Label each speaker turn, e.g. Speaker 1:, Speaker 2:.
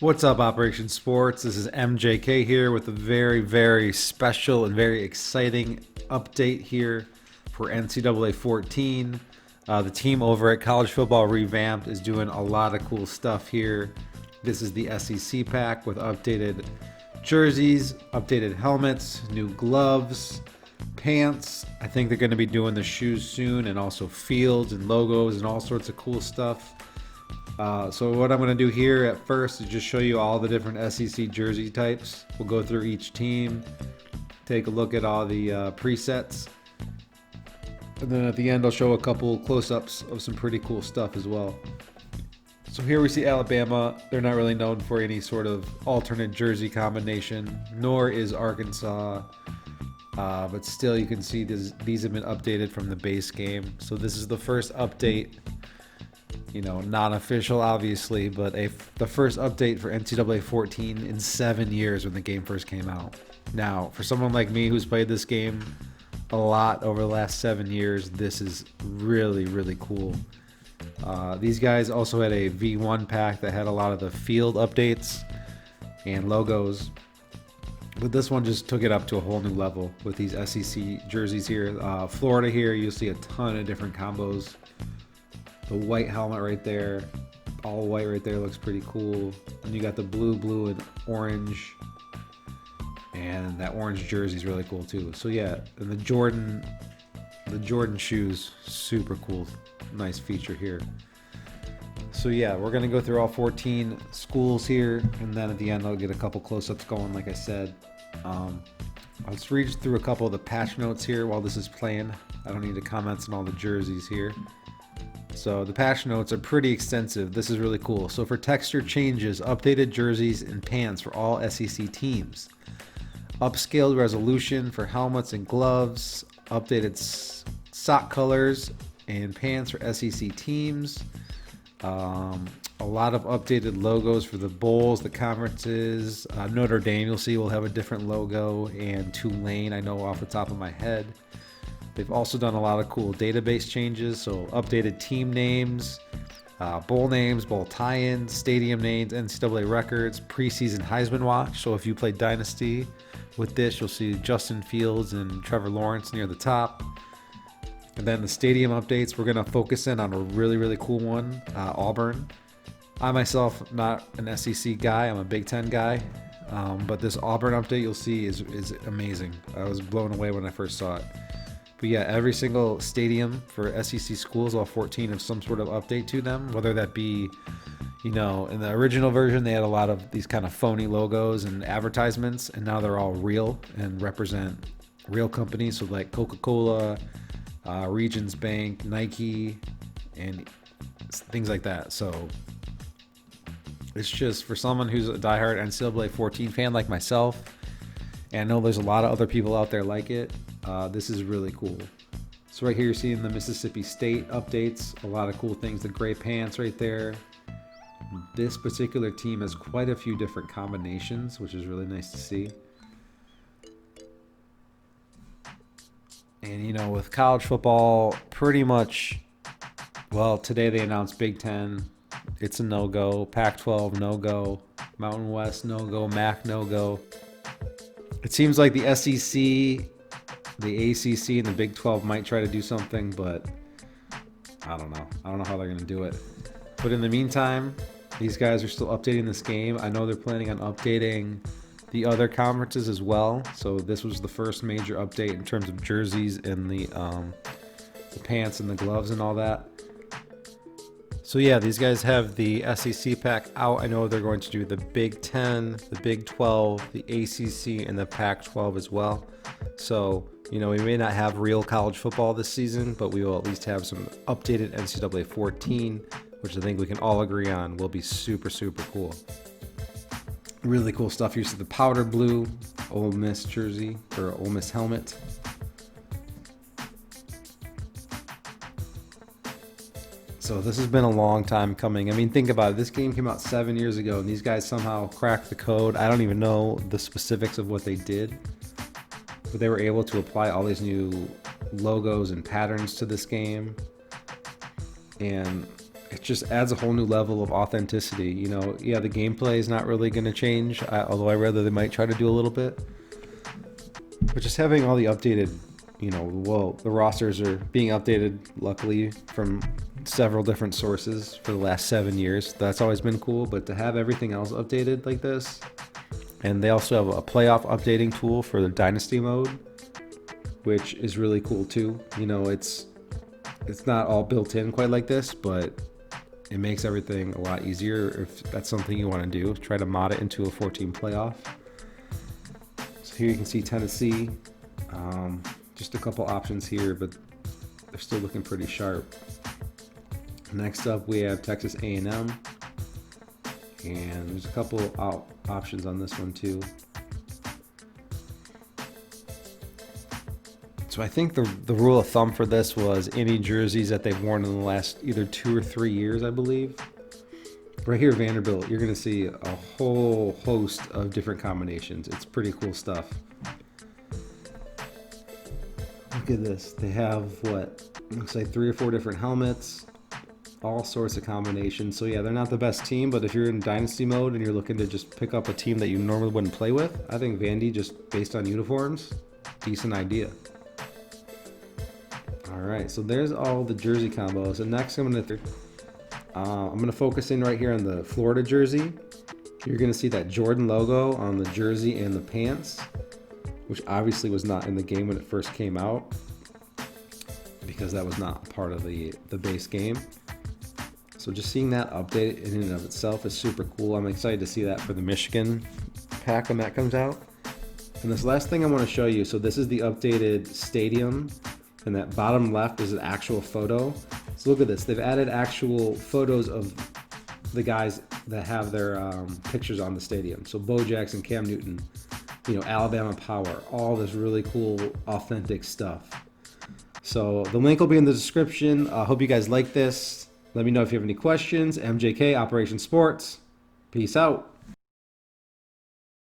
Speaker 1: What's up, Operation Sports? This is MJK here with a very, very special and very exciting update here for NCAA 14. The team over at College Football Revamped is doing a lot of cool stuff here. This is the SEC pack with updated jerseys, updated helmets, new gloves, pants. I think they're going to be doing the shoes soon, and also fields and logos and all sorts of cool stuff. So what I'm going to do here at first is just show you all the different SEC jersey types. We'll go through each team, take a look at all the presets, and then at the end I'll show a couple close-ups of some pretty cool stuff as well. So here we see Alabama. They're not really known for any sort of alternate jersey combination, nor is Arkansas. But still, you can see these have been updated from the base game. So this is the first update. Non-official, obviously, but the first update for NCAA 14 in 7 years when the game first came out. Now, for someone like me who's played this game a lot over the last 7 years, this is really, really cool. These guys also had a V1 pack that had a lot of the field updates and logos, but this one just took it up to a whole new level with these SEC jerseys here. Florida here, you'll see a ton of different combos. The white helmet right there, all white right there, looks pretty cool. And you got the blue, and orange. And that orange jersey is really cool too. So yeah, and the Jordan shoes, super cool. Nice feature here. So yeah, we're gonna go through all 14 schools here, and then at the end I'll get a couple close-ups going, like I said. Let's read through a couple of the patch notes here while this is playing. I don't need to comment on all the jerseys here. So the patch notes are pretty extensive. This is really cool. So for texture changes, updated jerseys and pants for all SEC teams. Upscaled resolution for helmets and gloves. Updated sock colors and pants for SEC teams. A lot of updated logos for the bowls, the conferences. Notre Dame, you'll see, will have a different logo, and Tulane, I know off the top of my head. They've also done a lot of cool database changes, so updated team names, bowl tie-ins, stadium names, NCAA records, preseason Heisman Watch. So if you play Dynasty with this, you'll see Justin Fields and Trevor Lawrence near the top. And then the stadium updates, we're going to focus in on a really, really cool one, Auburn. I myself, not an SEC guy, I'm a Big Ten guy. But this Auburn update you'll see is amazing. I was blown away when I first saw it. But yeah, every single stadium for SEC schools, all 14, have some sort of update to them, whether that be, in the original version, they had a lot of these kind of phony logos and advertisements, and now they're all real and represent real companies. So like Coca-Cola, Regions Bank, Nike, and things like that. So it's just for someone who's a diehard NCAA 14 fan like myself, and I know there's a lot of other people out there like it, this is really cool. So right here you're seeing the Mississippi State updates, a lot of cool things, the gray pants right there. This particular team has quite a few different combinations, which is really nice to see. And with college football, pretty much, well, today they announced Big Ten, it's a no-go, Pac-12 no-go, Mountain West no-go, MAC no-go. It seems like the SEC, the ACC, and the Big 12 might try to do something, but I don't know. I don't know how they're going to do it. But in the meantime, these guys are still updating this game. I know they're planning on updating the other conferences as well. So this was the first major update in terms of jerseys and the pants and the gloves and all that. So yeah, these guys have the SEC pack out. I know they're going to do the Big 10, the Big 12, the ACC, and the Pac-12 as well. So, we may not have real college football this season, but we will at least have some updated NCAA 14, which I think we can all agree on will be super, super cool. Really cool stuff. Here's the powder blue Ole Miss jersey, or Ole Miss helmet. So this has been a long time coming. I mean, think about it. This game came out 7 years ago, and these guys somehow cracked the code. I don't even know the specifics of what they did, but they were able to apply all these new logos and patterns to this game. And it just adds a whole new level of authenticity. You know, yeah, the gameplay is not really going to change, although I rather they might try to do a little bit. But just having all the updated, you know, well, the rosters are being updated, luckily, from several different sources for the last 7 years. That's always been cool, but to have everything else updated like this, and they also have a playoff updating tool for the Dynasty mode, which is really cool too. You know, it's not all built in quite like this, but it makes everything a lot easier if that's something you want to do. Try to mod it into a 14 playoff. So here you can see Tennessee. Just a couple options here, but they're still looking pretty sharp. Next up, we have Texas A&M, and there's a couple options on this one too. So I think the rule of thumb for this was any jerseys that they've worn in the last either 2 or 3 years, I believe. Right here, Vanderbilt, you're going to see a whole host of different combinations. It's pretty cool stuff. Look at this. They have what looks like 3 or 4 different helmets, all sorts of combinations. So yeah, they're not the best team, but if you're in dynasty mode and you're looking to just pick up a team that you normally wouldn't play with, I think Vandy, just based on uniforms, decent idea. All right, so there's all the jersey combos. And next, I'm gonna focus in right here on the Florida jersey. You're gonna see that Jordan logo on the jersey and the pants, which obviously was not in the game when it first came out, because that was not part of the base game. So just seeing that update in and of itself is super cool. I'm excited to see that for the Michigan pack when that comes out. And this last thing I want to show you, so this is the updated stadium, and that bottom left is an actual photo. So look at this. They've added actual photos of the guys that have their pictures on the stadium. So Bo Jackson, Cam Newton, you know, Alabama Power, all this really cool, authentic stuff. So the link will be in the description. I hope you guys like this. Let me know if you have any questions. MJK, Operation Sports. Peace out.